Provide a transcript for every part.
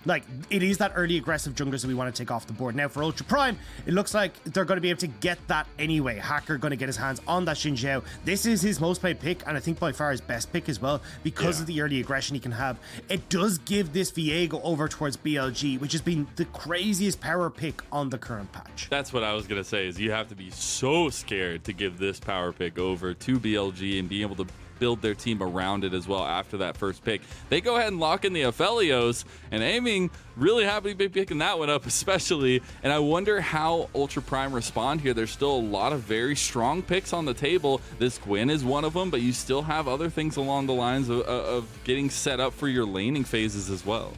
like it is that early aggressive junglers that we want to take off the board. Now for Ultra Prime, it looks like they're going to be able to get that anyway. Hacker going to get his hands on that Xiao. This is his most played pick, and I think by far his best pick as well, because of the early aggression he can have. It does give this Viego over towards BLG, which has been the craziest power pick on the current patch. That's what I was gonna say, is you have to be so scared to give this power pick over to BLG and be able to build their team around it as well after that first pick. They go ahead and lock in the Aphelios, and aiming, really happy to be picking that one up especially. And I wonder how Ultra Prime respond here. There's still a lot of very strong picks on the table. This Gwen is one of them, but you still have other things along the lines of getting set up for your laning phases as well.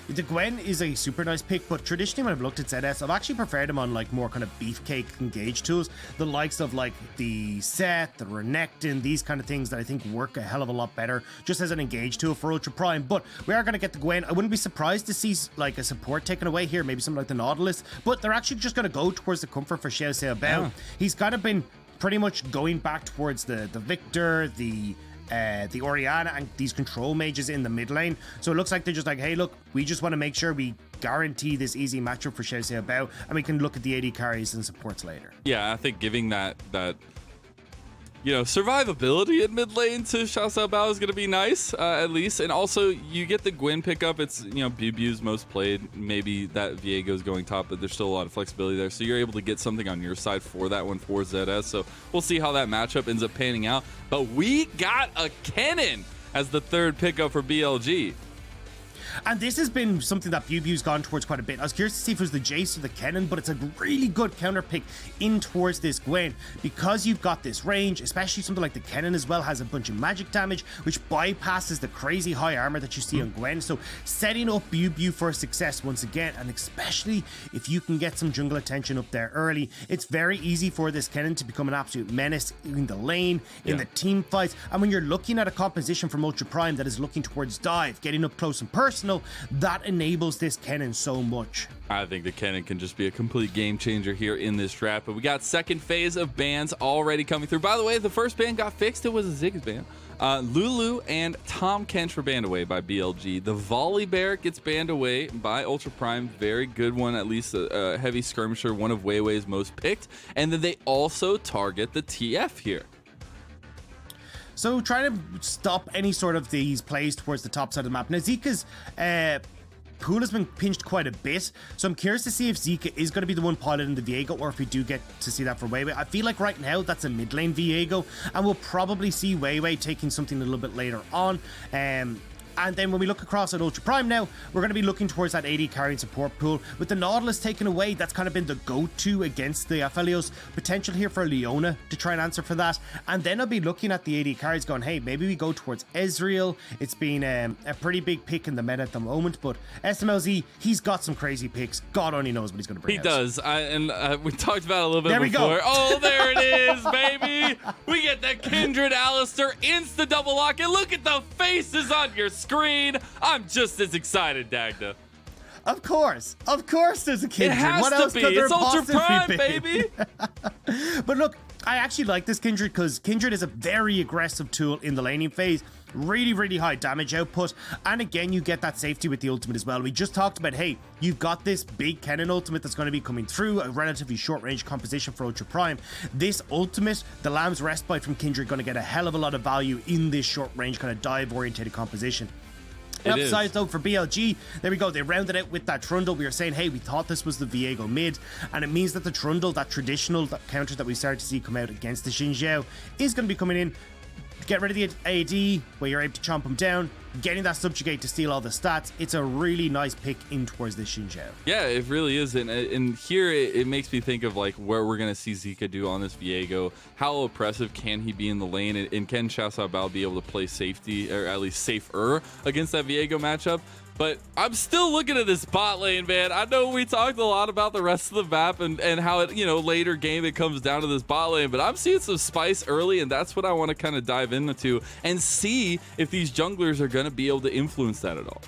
The Gwen is a super nice pick, but traditionally when I've looked at ZS, I've actually preferred him on like more kind of beefcake engage tools, the likes of like the Set, the Renekton, these kind of things that I think work a hell of a lot better just as an engage tool for Ultra Prime. But we are going to get the Gwen. I wouldn't be surprised to see like a support taken away here, maybe something like the Nautilus, but they're actually just going to go towards the comfort for XiaoCaoBao. He's kind of been pretty much going back towards the Victor, the Orianna, and these control mages in the mid lane. So it looks like they're just like, hey, look, we just want to make sure we guarantee this easy matchup for XiaoCaoBao, and we can look at the AD carries and supports later. Yeah, I think giving that you know, survivability in mid lane to XiaoCaoBao is going to be nice, at least. And also, you get the Gwen pickup. It's, you know, BiuBiu's most played. Maybe that Viego's going top, but there's still a lot of flexibility there. So you're able to get something on your side for that one for ZS. So we'll see how that matchup ends up panning out. But we got a Kennen as the third pickup for BLG. And this has been something that BiuBiu's gone towards quite a bit. I was curious to see if it was the Jace or the Kennen, but it's a really good counter pick in towards this Gwen, because you've got this range, especially something like the Kennen as well has a bunch of magic damage, which bypasses the crazy high armor that you see on Gwen. So setting up BiuBiu for success once again, and especially if you can get some jungle attention up there early, it's very easy for this Kennen to become an absolute menace in the lane, in the team fights. And when you're looking at a composition from Ultra Prime that is looking towards dive, getting up close and personal, that enables this Kennen so much. I think the Kennen can just be a complete game changer here in this draft. But we got second phase of bans already coming through. By the way, the first ban got fixed. It was a Ziggs ban. Lulu and Tom Kench were banned away by BLG. The Volley Bear gets banned away by Ultra Prime. Very good one, at least a heavy skirmisher, one of WeiWei's most picked. And then they also target the TF here. So trying to stop any sort of these plays towards the top side of the map. Now Zeka's pool has been pinched quite a bit, so I'm curious to see if Zeka is going to be the one piloting the Viego, or if we do get to see that for WeiWei. I feel like right now that's a mid lane Viego, and we'll probably see WeiWei taking something a little bit later on. And then when we look across at Ultra Prime now, we're going to be looking towards that AD carrying support pool. With the Nautilus taken away, that's kind of been the go-to against the Aphelios. Potential here for Leona to try and answer for that. And then I'll be looking at the AD carries going, hey, maybe we go towards Ezreal. It's been a pretty big pick in the meta at the moment, but Smlz, he's got some crazy picks. God only knows what he's going to bring out. He does. We talked about it a little bit there before. We go. Oh, there it is, baby. We get the Kindred Alistar insta double lock, and look at the faces on your screen. I'm just as excited, Dagda. Of course there's a Kindred. It has what to else be. could there It's Ultra Prime, possibly be? baby. But look, I actually like this Kindred because Kindred is a very aggressive tool in the laning phase. Really, really high damage output. And again, you get that safety with the ultimate as well. We just talked about, hey, you've got this big Kennen ultimate that's going to be coming through, a relatively short range composition for Ultra Prime. This ultimate, the Lamb's Respite from Kindred, going to get a hell of a lot of value in this short range kind of dive oriented composition. Upside though for BLG, there we go, they rounded out with that Trundle. We were saying, hey, we thought this was the Viego mid, and it means that the Trundle, that traditional counter that we started to see come out against the Zhao, is going to be coming in. Get rid of the AD, where you're able to chomp him down, getting that subjugate to steal all the stats. It's a really nice pick in towards this Zhao. Yeah, it really is. And here it makes me think of like where we're going to see Zeka do on this Viego. How oppressive can he be in the lane? And can XiaoCaoBao be able to play safety, or at least safer, against that Viego matchup? But I'm still looking at this bot lane, man. I know we talked a lot about the rest of the map and how it, later game it comes down to this bot lane, but I'm seeing some spice early, and that's what I want to kind of dive into and see if these junglers are going to be able to influence that at all.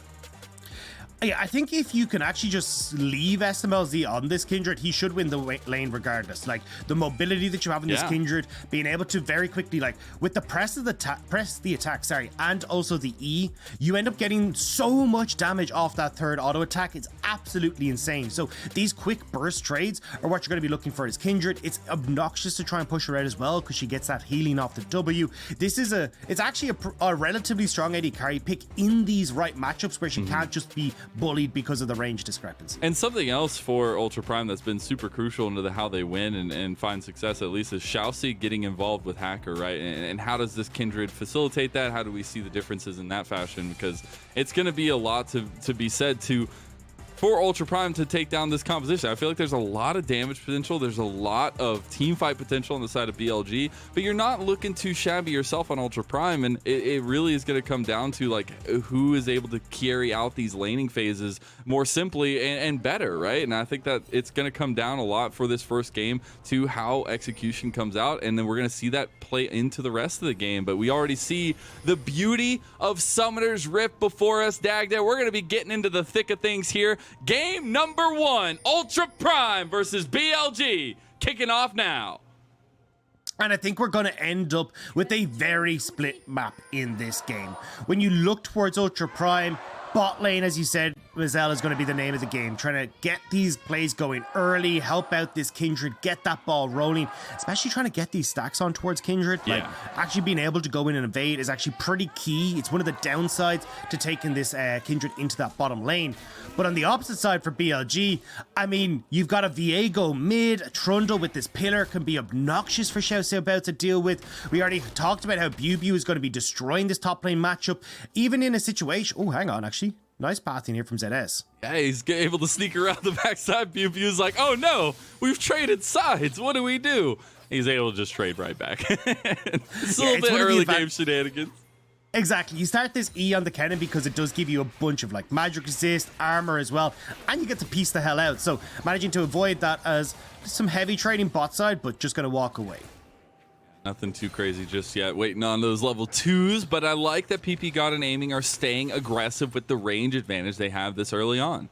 Yeah, I think if you can actually just leave Smlz on this Kindred, he should win the lane regardless. Like, the mobility that you have in this Kindred, being able to very quickly, like, with the press the attack, and also the E, you end up getting so much damage off that third auto attack. It's absolutely insane. So these quick burst trades are what you're going to be looking for as Kindred. It's obnoxious to try and push her out as well because she gets that healing off the W. It's actually a relatively strong AD carry pick in these right matchups where she can't just be bullied because of the range discrepancy. And something else for Ultra Prime that's been super crucial into how they win and find success at least is ShiauC getting involved with Hacker, right? And how does this Kindred facilitate that? How do we see the differences in that fashion? Because it's going to be a lot to be said for Ultra Prime to take down this composition. I feel like there's a lot of damage potential. There's a lot of team fight potential on the side of BLG, but you're not looking too shabby yourself on Ultra Prime. And it really is going to come down to like who is able to carry out these laning phases more simply and better, right? And I think that it's going to come down a lot for this first game to how execution comes out. And then we're going to see that play into the rest of the game. But we already see the beauty of Summoner's Rift before us, Dagda. We're going to be getting into the thick of things here. Game number 1, Ultra Prime versus BLG, kicking off now. And I think we're going to end up with a very split map in this game. When you look towards Ultra Prime, bot lane, as you said, Mazel is going to be the name of the game. Trying to get these plays going early, help out this Kindred, get that ball rolling, especially trying to get these stacks on towards Kindred. Like, actually being able to go in and invade is actually pretty key. It's one of the downsides to taking this Kindred into that bottom lane. But on the opposite side for BLG, I mean, you've got a Viego mid, a Trundle with this pillar can be obnoxious for XiaoCaoBao to deal with. We already talked about how BiuBiu is going to be destroying this top lane matchup, even in a situation... Oh, hang on, actually. Nice pathing here from ZS. Yeah, he's able to sneak around the backside. BiuBiu's like, oh no, we've traded sides. What do we do? He's able to just trade right back. It's a little bit early game shenanigans. Exactly. You start this E on the Kennen because it does give you a bunch of like magic resist, armor as well, and you get to piece the hell out. So managing to avoid that as some heavy trading bot side, but just going to walk away. Nothing too crazy just yet. Waiting on those level 2s, but I like that ppgod and aiming are staying aggressive with the range advantage they have this early on.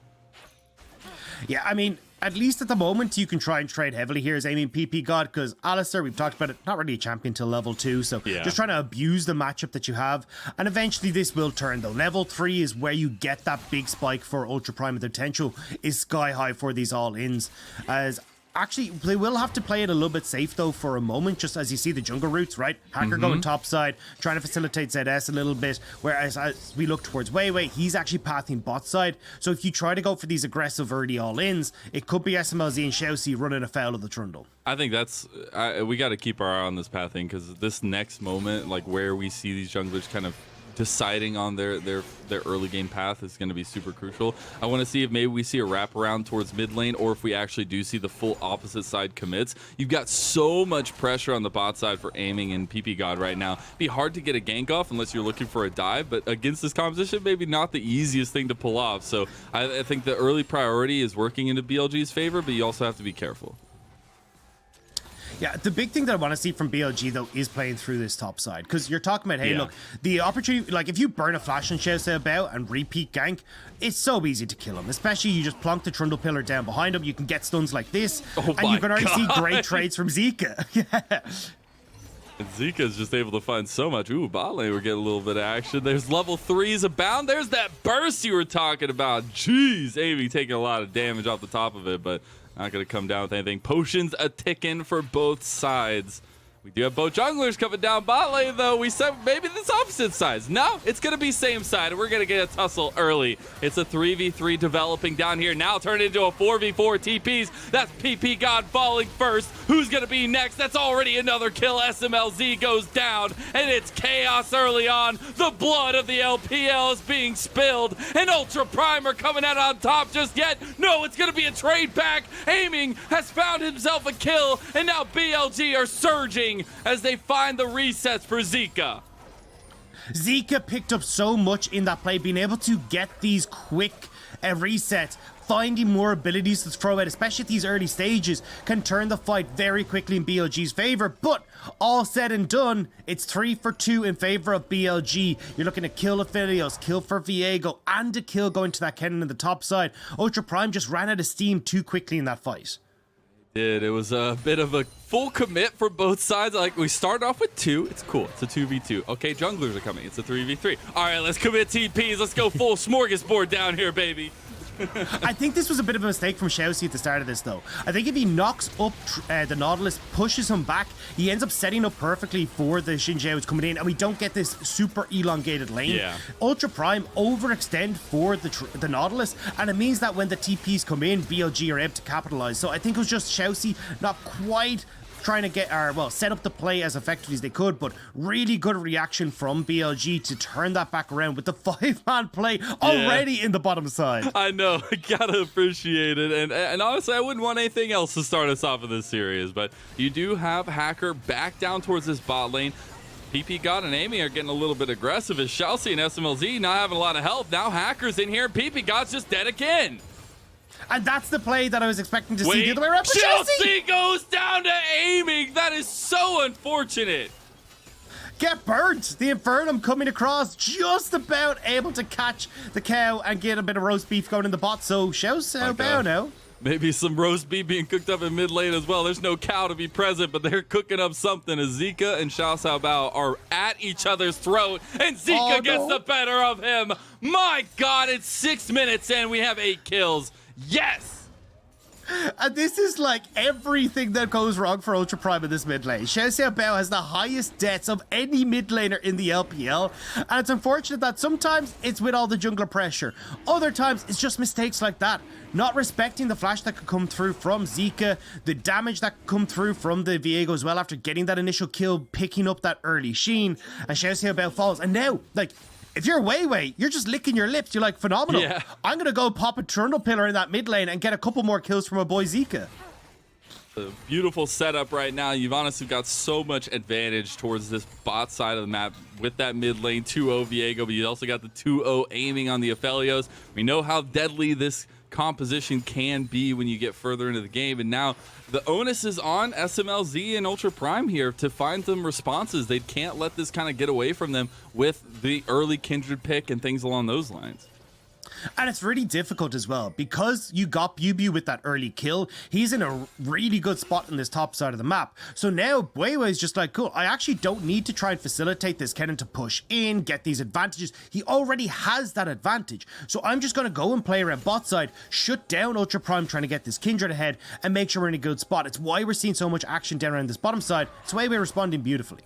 Yeah, I mean, at least at the moment, you can try and trade heavily here as aiming ppgod because Alistar, we've talked about it, not really a champion till level 2, so just trying to abuse the matchup that you have. And eventually this will turn though. Level 3 is where you get that big spike for Ultra Prime. The potential is sky high for these all-ins. As actually, they will have to play it a little bit safe, though, for a moment, just as you see the jungle routes, right? Hacker going top side, trying to facilitate ZS a little bit, whereas as we look towards WeiWei, he's actually pathing bot side. So if you try to go for these aggressive early all-ins, it could be Smlz and ShiauC running afoul of the Trundle. I think that's... we got to keep our eye on this pathing, because this next moment, like where we see these junglers kind of deciding on their early game path is going to be super crucial. I want to see if maybe we see a wraparound towards mid lane, or if we actually do see the full opposite side commits. You've got so much pressure on the bot side for aiming and ppgod right now. It'd be hard to get a gank off unless you're looking for a dive, but against this composition, maybe not the easiest thing to pull off. So I think the early priority is working into BLG's favor, but you also have to be careful. Yeah, the big thing that I want to see from BLG, though, is playing through this top side. Because you're talking about, hey, look, the opportunity, like, if you burn a flash on XiaoCaoBao and repeat gank, it's so easy to kill him. Especially you just plonk the Trundle pillar down behind him. You can get stuns like this. And you can already see great trades from Zeka. And Zeka's just able to find so much. Ooh, bot lane, we're getting a little bit of action. There's level 3s abound. There's that burst you were talking about. Jeez, Amy taking a lot of damage off the top of it, but not going to come down with anything. Potions a ticking for both sides. We do have both junglers coming down bot lane, though. We said maybe this opposite sides. No, it's going to be same side, and we're going to get a tussle early. It's a 3v3 developing down here. Now turned into a 4v4 TPs. That's ppgod falling first. Who's going to be next? That's already another kill. Smlz goes down, and it's chaos early on. The blood of the LPL is being spilled, and Ultra Prime are coming out on top just yet. No, it's going to be a trade back. Aiming has found himself a kill, and now BLG are surging as they find the resets for Zeka. Zeka picked up so much in that play, being able to get these quick resets, finding more abilities to throw out, especially at these early stages, can turn the fight very quickly in BLG's favor. But all said and done, it's 3 for 2 in favor of BLG. You're looking to kill Aphelios, kill for Viego, and a kill going to that Kennen in the top side. Ultra Prime just ran out of steam too quickly in that fight. It was a bit of a full commit for both sides. Like, we started off with 2. It's cool. It's a 2v2. Okay, junglers are coming. It's a 3v3. All right, let's commit TPs. Let's go full smorgasbord down here, baby. I think this was a bit of a mistake from ShiauC at the start of this, though. I think if he knocks up the Nautilus, pushes him back, he ends up setting up perfectly for the Xin Zhao who's coming in, and we don't get this super elongated lane. Yeah. Ultra Prime overextend for the Nautilus, and it means that when the TPs come in, BLG are able to capitalize. So I think it was just ShiauC not quite trying to get, set up the play as effectively as they could, but really good reaction from BLG to turn that back around with the 5-man play already in the bottom side. I know, gotta appreciate it, and honestly, I wouldn't want anything else to start us off in this series, but you do have Hacker back down towards this bot lane. ppgod and Amy are getting a little bit aggressive as ShiauC and Smlz not having a lot of health. Now Hacker's in here, ppgod's just dead again. And that's the play that I was expecting to see the other way around. ShiauC goes down to aiming. That is so unfortunate. Get burnt. The Infernum coming across, just about able to catch the cow and get a bit of roast beef going in the bot. So XiaoCaoBao now. Maybe some roast beef being cooked up in mid lane as well. There's no cow to be present, but they're cooking up something as Zeka and XiaoCaoBao are at each other's throat, and Zeka gets the better of him. My God, it's 6 minutes in. We have 8 kills. Yes! And this is like everything that goes wrong for Ultra Prime in this mid lane. XiaoCaoBao has the highest deaths of any mid laner in the LPL, and it's unfortunate that sometimes it's with all the jungler pressure. Other times it's just mistakes like that. Not respecting the flash that could come through from Zeka, the damage that could come through from the Viego as well after getting that initial kill, picking up that early sheen, and XiaoCaoBao falls. And now, like, if you're WeiWei, you're just licking your lips. You're like, phenomenal. Yeah. I'm going to go pop a Trundle pillar in that mid lane and get a couple more kills from my boy Zeka. A beautiful setup right now. You've honestly got so much advantage towards this bot side of the map with that mid lane 2-0 Viego, but you also got the 2-0 aiming on the Aphelios. We know how deadly this composition can be when you get further into the game, and now the onus is on Smlz and Ultra Prime here to find some responses. They can't let this kind of get away from them with the early Kindred pick and things along those lines. And it's really difficult as well because you got BiuBiu with that early kill. He's in a really good spot in this top side of the map. So now WeiWei is just like, cool, I actually don't need to try and facilitate this Kennen to push in, get these advantages. He already has that advantage. So I'm just going to go and play around bot side, shut down Ultra Prime trying to get this Kindred ahead and make sure we're in a good spot. It's why we're seeing so much action down around this bottom side. It's WeiWei responding beautifully.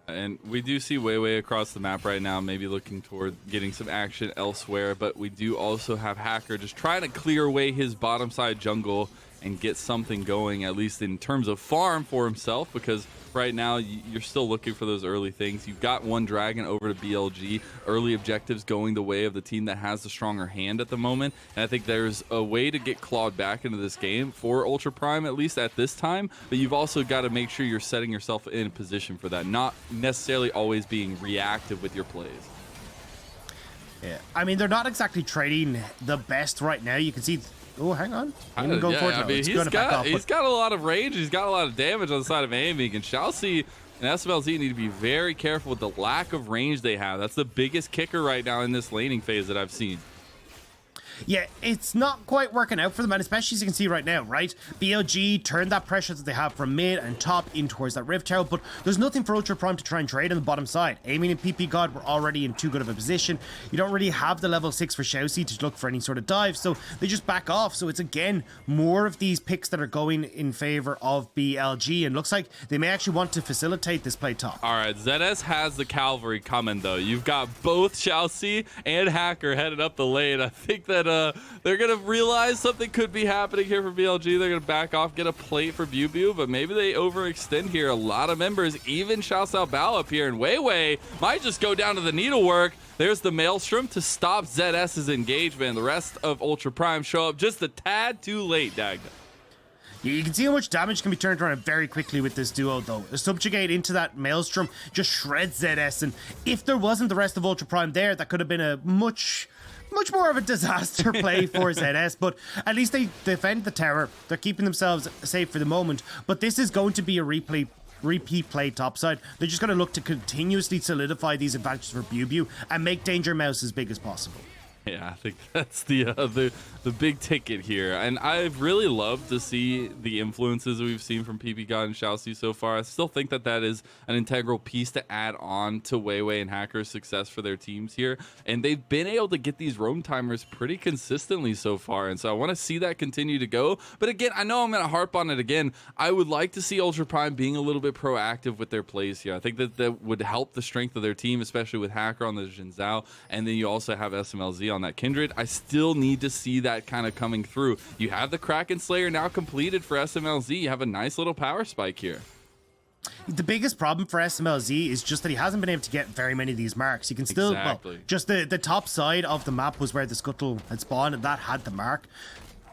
And we do see WeiWei across the map right now, maybe looking toward getting some action elsewhere, but we do also have Hacker just trying to clear away his bottom side jungle and get something going, at least in terms of farm for himself, because right now you're still looking for those early things. You've got one dragon over to BLG, early objectives going the way of the team that has the stronger hand at the moment, and I think there's a way to get clawed back into this game for Ultra Prime, at least at this time, but you've also got to make sure you're setting yourself in a position for that, not necessarily always being reactive with your plays. Yeah, I mean, they're not exactly trading the best right now. You can see... Oh, hang on. I mean, he's got a lot of range. He's got a lot of damage on the side of aiming. And ShiauC and Smlz need to be very careful with the lack of range they have. That's the biggest kicker right now in this laning phase that I've seen. Yeah, it's not quite working out for them, and especially as you can see right now, right? BLG turned that pressure that they have from mid and top in towards that Rift Tower, but there's nothing for Ultra Prime to try and trade on the bottom side. Aiming and ppgod were already in too good of a position. You don't really have the level 6 for ShiauC to look for any sort of dive, so they just back off. So it's again more of these picks that are going in favor of BLG, and looks like they may actually want to facilitate this play top. All right, ZS has the cavalry coming though. You've got both ShiauC and Hacker headed up the lane. I think that they're gonna realize something could be happening here for BLG. They're gonna back off, get a plate for BiuBiu, but maybe they overextend here. A lot of members, even XiaoCaoBao up here, and WeiWei might just go down to the needlework. There's the Maelstrom to stop ZS's engagement. The rest of Ultra Prime show up just a tad too late, Dagda. You can see how much damage can be turned around very quickly with this duo, though. A Subjugate into that Maelstrom just shreds ZS, and if there wasn't the rest of Ultra Prime there, that could have been a much more of a disaster play for ZS, but at least they defend the tower. They're keeping themselves safe for the moment, but this is going to be a repeat play topside. They're just going to look to continuously solidify these advantages for BiuBiu and make Danger Mouse as big as possible. Yeah, I think that's the big ticket here, and I've really loved to see the influences we've seen from ppgod and ShiauC so far. I still think that is an integral piece to add on to WeiWei and Hacker's success for their teams here, and they've been able to get these roam timers pretty consistently so far, and so I want to see that continue to go. But again, I know I'm going to harp on it again. I would like to see Ultra Prime being a little bit proactive with their plays here. I think that would help the strength of their team, especially with Hacker on the Zhao, and then you also have Smlz on that Kindred. I still need to see that kind of coming through. You have the Kraken Slayer now completed for Smlz. You have a nice little power spike here. The biggest problem for Smlz is just that he hasn't been able to get very many of these marks. You can still, well, just the top side of the map was where the scuttle had spawned, and that had the mark.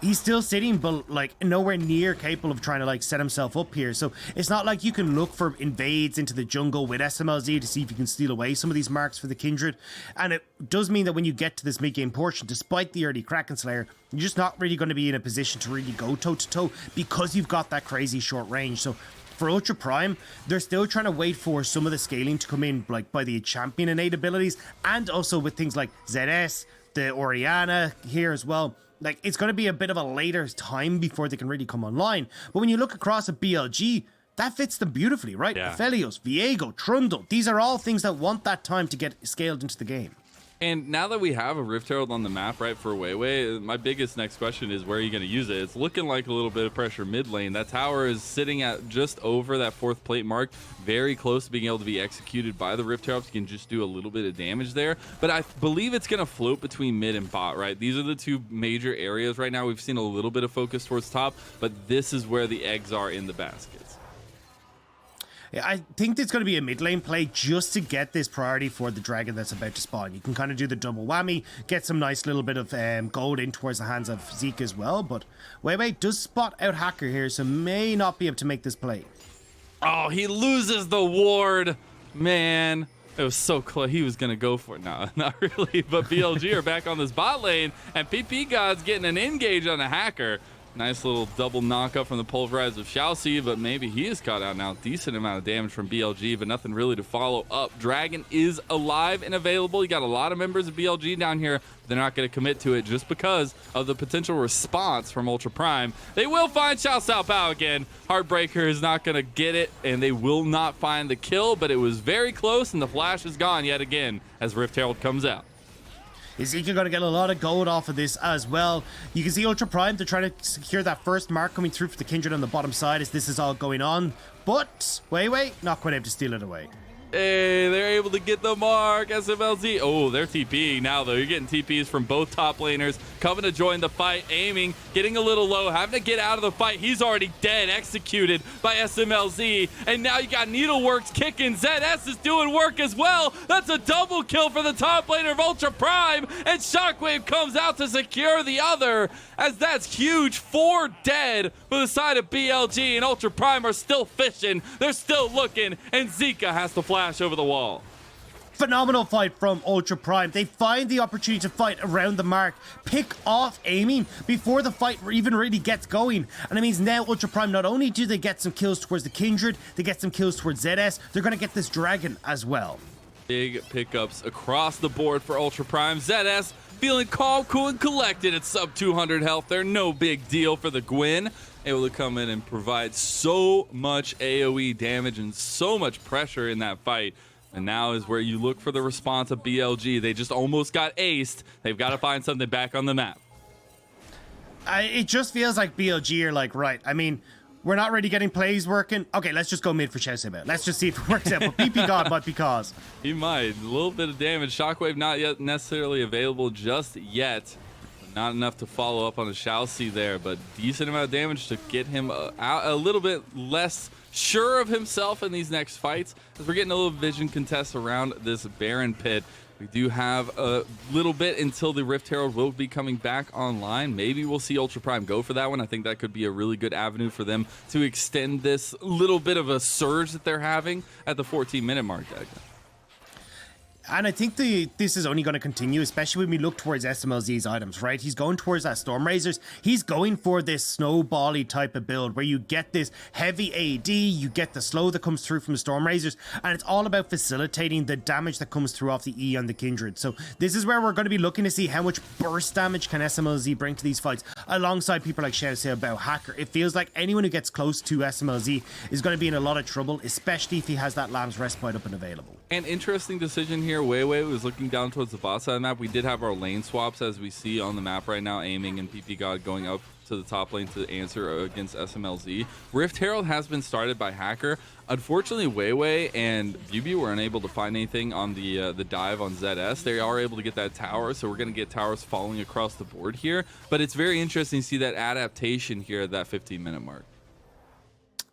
He's still sitting, but like nowhere near capable of trying to like set himself up here. So it's not like you can look for invades into the jungle with Smlz to see if you can steal away some of these marks for the Kindred. And it does mean that when you get to this mid-game portion, despite the early Kraken Slayer, you're just not really going to be in a position to really go toe-to-toe because you've got that crazy short range. So for Ultra Prime, they're still trying to wait for some of the scaling to come in, like by the champion innate abilities, and also with things like ZS, the Orianna here as well. Like, it's going to be a bit of a later time before they can really come online. But when you look across at BLG, that fits them beautifully, right? Yeah. Aphelios, Viego, Trundle, these are all things that want that time to get scaled into the game. And now that we have a Rift Herald on the map, right, for WeiWei, my biggest next question is where are you going to use it? It's looking like a little bit of pressure mid lane. That tower is sitting at just over that 4th plate mark, very close to being able to be executed by the Rift Herald. You can just do a little bit of damage there. But I believe it's going to float between mid and bot, right? These are the two major areas right now. We've seen a little bit of focus towards top, but this is where the eggs are in the baskets. Yeah, I think it's going to be a mid lane play just to get this priority for the dragon that's about to spawn. You can kind of do the double whammy, get some nice little bit of gold in towards the hands of Zeka as well. But WeiWei does spot out Hacker here, so may not be able to make this play. Oh, he loses the ward, man. It was so close. He was going to go for it. No, not really. But BLG are back on this bot lane, and ppgod's getting an engage on a Hacker. Nice little double knockup from the pulverize of ShiauC, but maybe he is caught out now. Decent amount of damage from BLG, but nothing really to follow up. Dragon is alive and available. You got a lot of members of BLG down here. They're not going to commit to it just because of the potential response from Ultra Prime. They will find XiaoCaoBao again. Heartbreaker is not going to get it, and they will not find the kill, but it was very close, and the flash is gone yet again as Rift Herald comes out. Is Zeka going to get a lot of gold off of this as well? You can see Ultra Prime, they're trying to secure that first mark coming through for the Kindred on the bottom side as this is all going on. But WeiWei, not quite able to steal it away. Hey, they're able to get the mark. Smlz. Oh, they're TPing now, though. You're getting TPs from both top laners. Coming to join the fight. Aiming. Getting a little low. Having to get out of the fight. He's already dead. Executed by Smlz. And now you got Needleworks kicking. ZS is doing work as well. That's a double kill for the top laner of Ultra Prime. And Shockwave comes out to secure the other. As that's huge. 4 dead for the side of BLG. And Ultra Prime are still fishing. They're still looking. And Zeka has to fly over the wall. Phenomenal fight from Ultra Prime. They find the opportunity to fight around the mark, pick off aiming before the fight even really gets going. And it means now Ultra Prime, not only do they get some kills towards the Kindred, they get some kills towards ZS, they're going to get this dragon as well. Big pickups across the board for Ultra Prime. ZS feeling calm, cool, and collected at sub 200 health. They're no big deal for the Gwen. Able to come in and provide so much AoE damage and so much pressure in that fight. And now is where you look for the response of BLG. They just almost got aced. They've got to find something back on the map. It just feels like BLG are like, right, I mean, we're not really getting plays working. Okay, let's just go mid for XiaoCaoBao. Let's just see if it works out. But ppgod might be cause. He might. A little bit of damage. Shockwave not yet necessarily available just yet. Not enough to follow up on the ShiauC there, but decent amount of damage to get him out a little bit less sure of himself in these next fights. As we're getting a little vision contest around this Baron pit. We do have a little bit until the Rift Herald will be coming back online. Maybe we'll see Ultra Prime go for that one. I think that could be a really good avenue for them to extend this little bit of a surge that they're having at the 14-minute mark, Dagda. And I think this is only going to continue, especially when we look towards Smlz's items, right? He's going towards that Storm Razors. He's going for this snowbally type of build where you get this heavy AD, you get the slow that comes through from the Storm Razors, and it's all about facilitating the damage that comes through off the E on the Kindred. So this is where we're going to be looking to see how much burst damage can Smlz bring to these fights, alongside people like XiaoCaoBao, Hacker. It feels like anyone who gets close to Smlz is going to be in a lot of trouble, especially if he has that Lamb's Respite up and available. An interesting decision here. WeiWei was looking down towards the bot side map. We did have our lane swaps, as we see on the map right now, aiming and ppgod going up to the top lane to answer against Smlz. Rift Herald has been started by Hacker. Unfortunately, WeiWei and BiuBiu were unable to find anything on the dive on ZS. They are able to get that tower, so we're going to get towers falling across the board here. But it's very interesting to see that adaptation here at that 15-minute mark.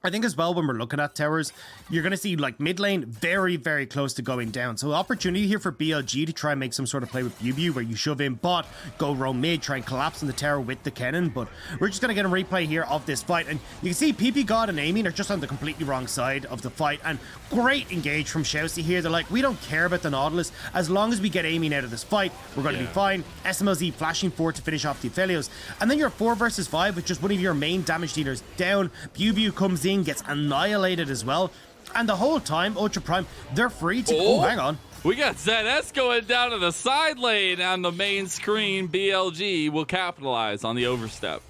I think as well, when we're looking at towers, you're going to see like mid lane very, very close to going down. So opportunity here for BLG to try and make some sort of play with BiuBiu where you shove in bot, go roam mid, try and collapse on the tower with the Kennen. But we're just going to get a replay here of this fight. And you can see ppgod and Amy are just on the completely wrong side of the fight. And great engage from ShiauC here. They're like, we don't care about the Nautilus. As long as we get Amy out of this fight, we're going to be fine. Smlz flashing forward to finish off the Aphelios. And then you're 4 versus 5 with just one of your main damage dealers down. BiuBiu comes in, gets annihilated as well, and the whole time Ultra Prime, they're free to hang on, we got ZS going down to the side lane on the main screen. BLG will capitalize on the overstep,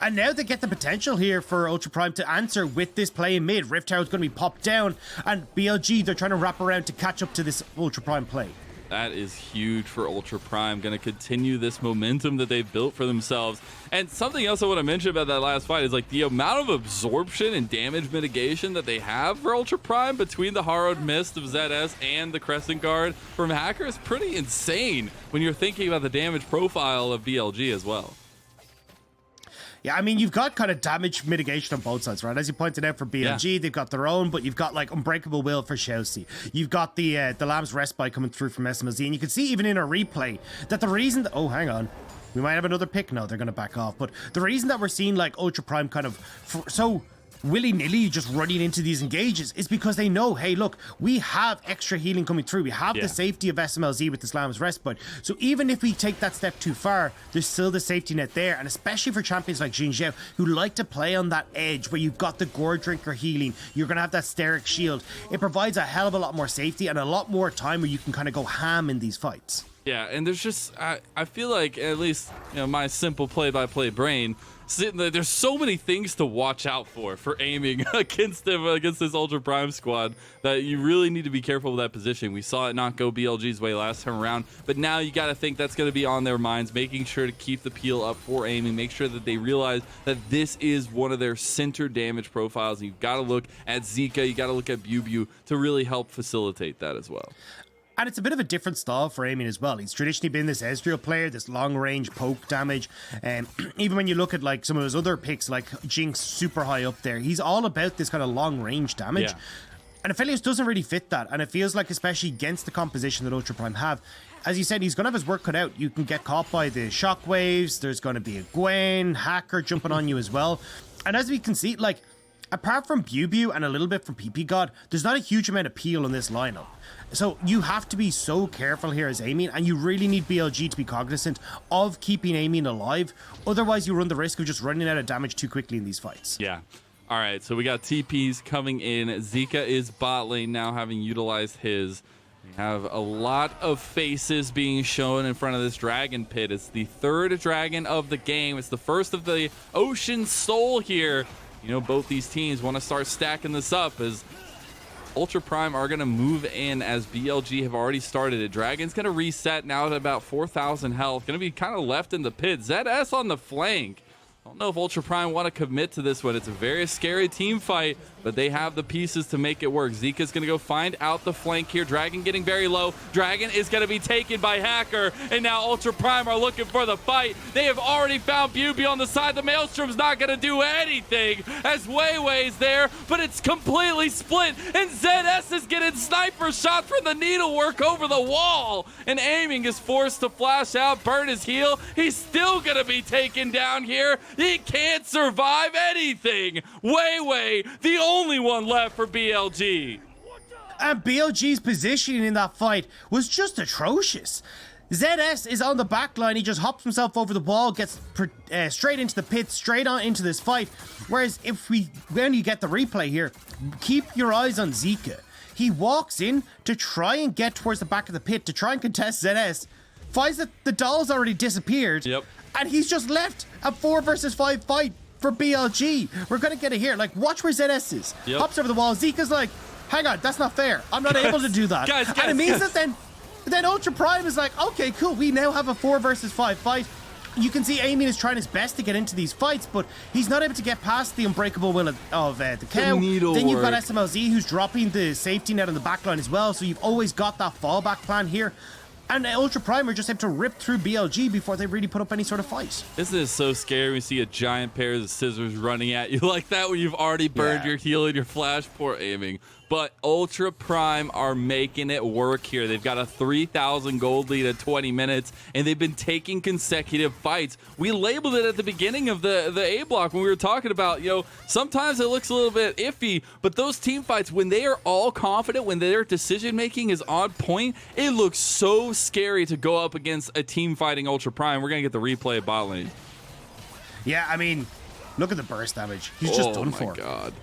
and now they get the potential here for Ultra Prime to answer with this play in mid. Rift Tower is going to be popped down, and BLG, they're trying to wrap around to catch up to this Ultra Prime play. That is huge for Ultra Prime. Going to continue this momentum that they've built for themselves. And something else I want to mention about that last fight is like the amount of absorption and damage mitigation that they have for Ultra Prime between the Harrowed Mist of ZS and the Crescent Guard from Hacker is pretty insane when you're thinking about the damage profile of BLG as well. Yeah, I mean, you've got kind of damage mitigation on both sides, right? As you pointed out for BLG, they've got their own, but you've got like Unbreakable Will for ShiauC. You've got the Lamb's Respite coming through from Smlz, and you can see even in a replay that the reason that, oh, hang on, we might have another pick. No, they're going to back off. But the reason that we're seeing like Ultra Prime kind of so willy-nilly just running into these engages is because they know, hey, look, we have extra healing coming through. We have the safety of Smlz with the Lamb's Respite. So even if we take that step too far, there's still the safety net there. And especially for champions like Zhao, who like to play on that edge where you've got the Gore Drinker healing, you're going to have that Steric Shield. It provides a hell of a lot more safety and a lot more time where you can kind of go ham in these fights. Yeah, and there's just, I feel like, at least, you know, my simple play-by-play brain, sitting there, there's so many things to watch out for aiming against them, against this Ultra Prime squad, that you really need to be careful with that position. We saw it not go BLG's way last time around, but now you got to think that's going to be on their minds, making sure to keep the peel up for aiming, make sure that they realize that this is one of their center damage profiles. And you've got to look at Zeka, you got to look at BiuBiu to really help facilitate that as well. And it's a bit of a different style for aiming as well. He's traditionally been this Ezreal player, this long-range poke damage. Even when you look at like some of his other picks, like Jinx, super high up there, he's all about this kind of long-range damage. Yeah. And Aphelios doesn't really fit that. And it feels like, especially against the composition that Ultra Prime have, as you said, he's going to have his work cut out. You can get caught by the shockwaves. There's going to be a Gwen, Hacker jumping on you as well. And as we can see, like, apart from BiuBiu and a little bit from ppgod, there's not a huge amount of peel in this lineup. So you have to be so careful here as aiming, and you really need BLG to be cognizant of keeping aiming alive. Otherwise, you run the risk of just running out of damage too quickly in these fights. Yeah. All right, so we got TPs coming in. Zeka is bot lane now, having utilized his. We have a lot of faces being shown in front of this dragon pit. It's the third dragon of the game. It's the first of the Ocean Soul here. You know, both these teams want to start stacking this up as Ultra Prime are going to move in, as BLG have already started it. Dragon's going to reset now at about 4,000 health. Going to be kind of left in the pit. ZS on the flank. I don't know if Ultra Prime want to commit to this one. It's a very scary team fight, but they have the pieces to make it work. Zeka's going to go find out the flank here. Dragon getting very low. Dragon is going to be taken by Hacker, and now Ultra Prime are looking for the fight. They have already found BiuBiu on the side. The Maelstrom's not going to do anything as WeiWei's there, but it's completely split, and ZS is getting sniper shots from the needlework over the wall, and aiming is forced to flash out, burn his heal. He's still going to be taken down here. He can't survive anything. WeiWei, the only one left for BLG. And BLG's positioning in that fight was just atrocious. ZS is on the back line. He just hops himself over the wall, gets straight into the pit, straight on into this fight. Whereas when you get the replay here, keep your eyes on Zeka. He walks in to try and get towards the back of the pit to try and contest ZS. Finds that the doll's already disappeared. Yep. And he's just left a 4 versus 5 fight for BLG. We're going to get it here. Like, watch where ZS is. Yep. Hops over the wall. Zeka's like, hang on, that's not fair. I'm not able to do that. And it means that then Ultra Prime is like, okay, cool. We now have a 4 versus 5 fight. You can see Amin is trying his best to get into these fights, but he's not able to get past the unbreakable will of the cow. Then you've got Smlz who's dropping the safety net on the back line as well, so you've always got that fallback plan here. And Ultra Prime are just able to rip through BLG before they really put up any sort of fight. This is so scary. We see a giant pair of scissors running at you like that when you've already burned your heal and your flash. Poor aiming. But Ultra Prime are making it work here. They've got a 3,000 gold lead at 20 minutes, and they've been taking consecutive fights. We labeled it at the beginning of the A block when we were talking about, sometimes it looks a little bit iffy, but those team fights, when they are all confident, when their decision-making is on point, it looks so scary to go up against a team fighting Ultra Prime. We're going to get the replay of bot lane. Yeah, I mean, look at the burst damage. He's just done for. Oh, my God.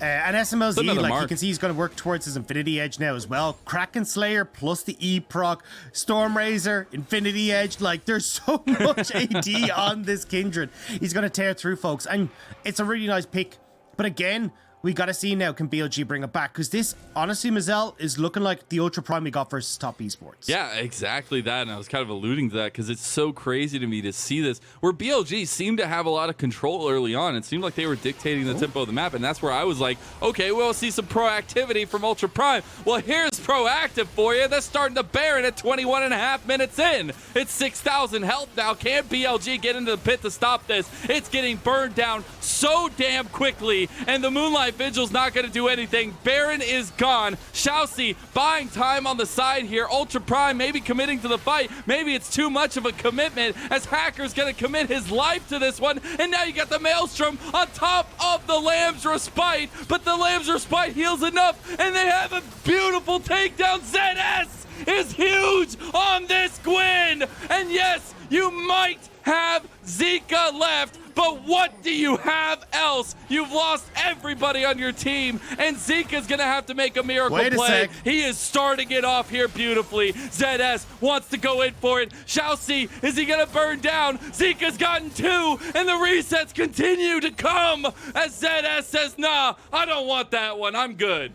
And Smlz, like you can see, he's going to work towards his Infinity Edge now as well. Kraken Slayer plus the E proc, Storm Razor, Infinity Edge. Like, there's so much AD on this Kindred. He's going to tear through, folks. And it's a really nice pick. But again, we got to see now, can BLG bring it back? Because this, honestly, Mazel, is looking like the Ultra Prime we got versus top esports. Yeah, exactly that. And I was kind of alluding to that because it's so crazy to me to see this, where BLG seemed to have a lot of control early on. It seemed like they were dictating the tempo of the map. And that's where I was like, okay, we'll see some proactivity from Ultra Prime. Well, here's proactive for you. That's starting to Baron at 21.5 minutes in. It's 6,000 health now. Can BLG get into the pit to stop this? It's getting burned down so damn quickly. And the Moonlight Vigil's not going to do anything. Baron is gone. ShiauC buying time on the side here. Ultra Prime maybe committing to the fight. Maybe it's too much of a commitment as Hacker's going to commit his life to this one. And now you got the Maelstrom on top of the Lamb's Respite. But the Lamb's Respite heals enough. And they have a beautiful takedown. ZS is huge on this Gwen. And yes, you might have Zeka left, but what do you have else? You've lost everybody on your team, and Zeka's gonna have to make a miracle play. He is starting it off here beautifully. ZS wants to go in for it. ShiauC, is he gonna burn down? Zeka's gotten 2, and the resets continue to come as ZS says, nah, I don't want that one, I'm good.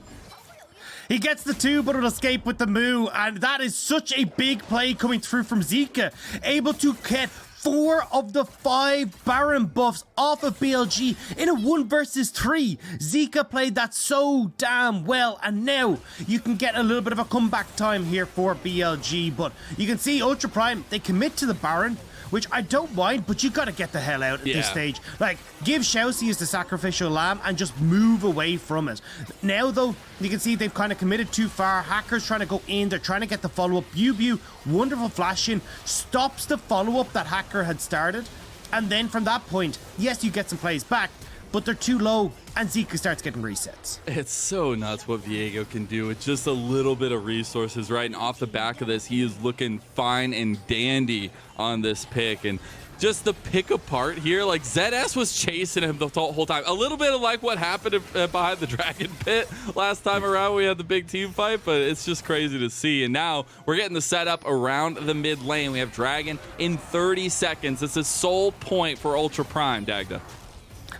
He gets the 2, but it'll escape with the Moo, and that is such a big play coming through from Zeka. Able to get 4 of the 5 Baron buffs off of BLG in a 1 versus 3. Zeka played that so damn well, and now you can get a little bit of a comeback time here for BLG, but you can see Ultra Prime, they commit to the Baron, which I don't mind, but you gotta get the hell out at this stage. Like, give ShiauC as the sacrificial lamb and just move away from it. Now, though, you can see they've kind of committed too far. Hacker's trying to go in. They're trying to get the follow-up. BiuBiu, wonderful flash in, stops the follow-up that Hacker had started. And then from that point, yes, you get some plays back, but they're too low, and Zeka starts getting resets. It's so nuts what Viego can do with just a little bit of resources, right? And off the back of this, he is looking fine and dandy on this pick. And just the pick apart here, like ZS was chasing him the whole time. A little bit of like what happened behind the Dragon Pit last time around. We had the big team fight, but it's just crazy to see. And now we're getting the setup around the mid lane. We have Dragon in 30 seconds. It's a sole point for Ultra Prime, Dagda.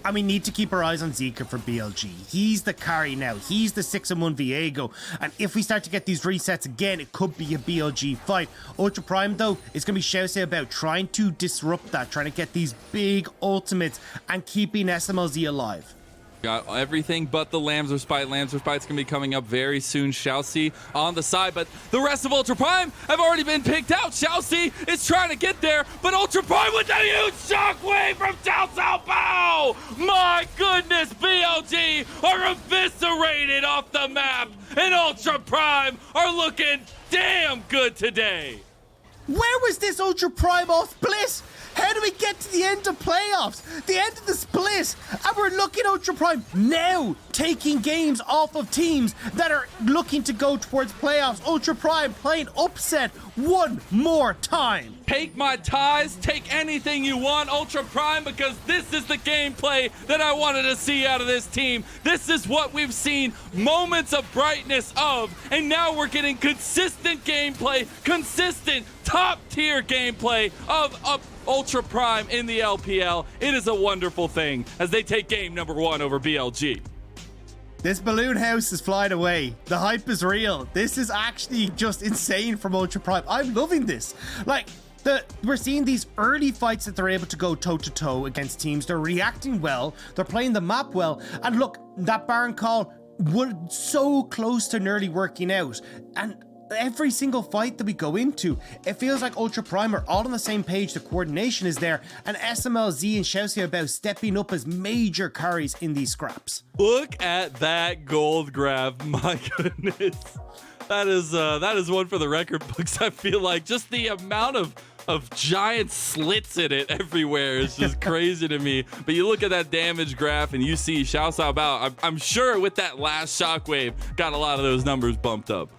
And we need to keep our eyes on Zeka for BLG. He's the carry now. He's the 6-1 Viego. And if we start to get these resets again, it could be a BLG fight. Ultra Prime, though, is going to be XiaoCaoBao trying to disrupt that, trying to get these big ultimates and keeping Smlz alive. Got everything but the Lambs Respite. Lambs Respite's going to be coming up very soon. ShiauC on the side, but the rest of Ultra Prime have already been picked out. ShiauC is trying to get there, but Ultra Prime with a huge shockwave from XiaoCaoBao! My goodness, BLG are eviscerated off the map, and Ultra Prime are looking damn good today. Where was this Ultra Prime off split? How do we get to the end of playoffs? The end of the split. And we're looking at Ultra Prime now taking games off of teams that are looking to go towards playoffs. Ultra Prime playing upset one more time. Take my ties, take anything you want, Ultra Prime, because this is the gameplay that I wanted to see out of this team. This is what we've seen moments of brightness of, and now we're getting consistent gameplay, consistent top-tier gameplay of Ultra Prime in the LPL. It is a wonderful thing as they take game number 1 over BLG. This balloon house is flying away. The hype is real. This is actually just insane from Ultra Prime. I'm loving this. Like, we're seeing these early fights that they're able to go toe-to-toe against teams. They're reacting well. They're playing the map well. And look, that Baron call was so close to nearly working out. And every single fight that we go into, it feels like Ultra Prime are all on the same page. The coordination is there, and Smlz and XiaoCaoBao stepping up as major carries in these scraps. Look at that gold grab. My goodness. That is one for the record books. I feel like just the amount of giant slits in it everywhere is just crazy to me. But you look at that damage graph and you see XiaoCaoBao, I'm sure with that last shockwave, got a lot of those numbers bumped up.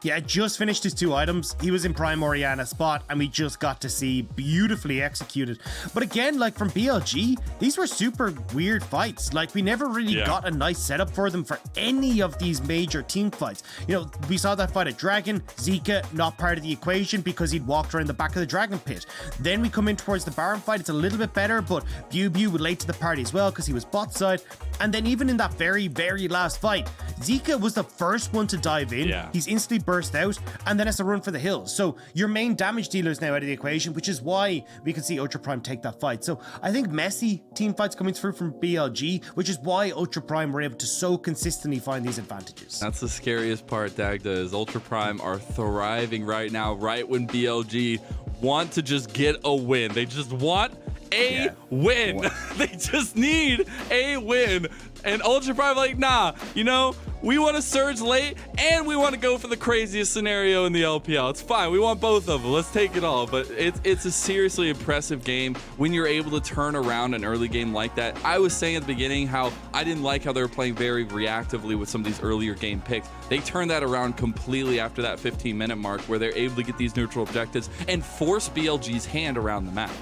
Yeah, just finished his 2 items. He was in prime Orianna spot, and we just got to see beautifully executed. But again, like from BLG, these were super weird fights. Like, we never really got a nice setup for them for any of these major team fights. You know, we saw that fight at Dragon. Zeka, not part of the equation because he'd walked around the back of the Dragon pit. Then we come in towards the Baron fight. It's a little bit better, but BiuBiu was late to the party as well because he was bot side. And then even in that very, very last fight, Zeka was the first one to dive in. Yeah. He's instantly burst out, and then it's a run for the hills. So your main damage dealer is now out of the equation, which is why we can see Ultra Prime take that fight. So I think messy team fights coming through from BLG, which is why Ultra Prime were able to so consistently find these advantages. That's the scariest part, Dagda, is Ultra Prime are thriving right now, right when BLG want to just get a win. They just want a win. They just need a win. And Ultra Prime like, nah, you know, we want to surge late and we want to go for the craziest scenario in the LPL. It's fine. We want both of them. Let's take it all. But it's a seriously impressive game when you're able to turn around an early game like that. I was saying at the beginning how I didn't like how they were playing very reactively with some of these earlier game picks. They turned that around completely after that 15-minute mark where they're able to get these neutral objectives and force BLG's hand around the map.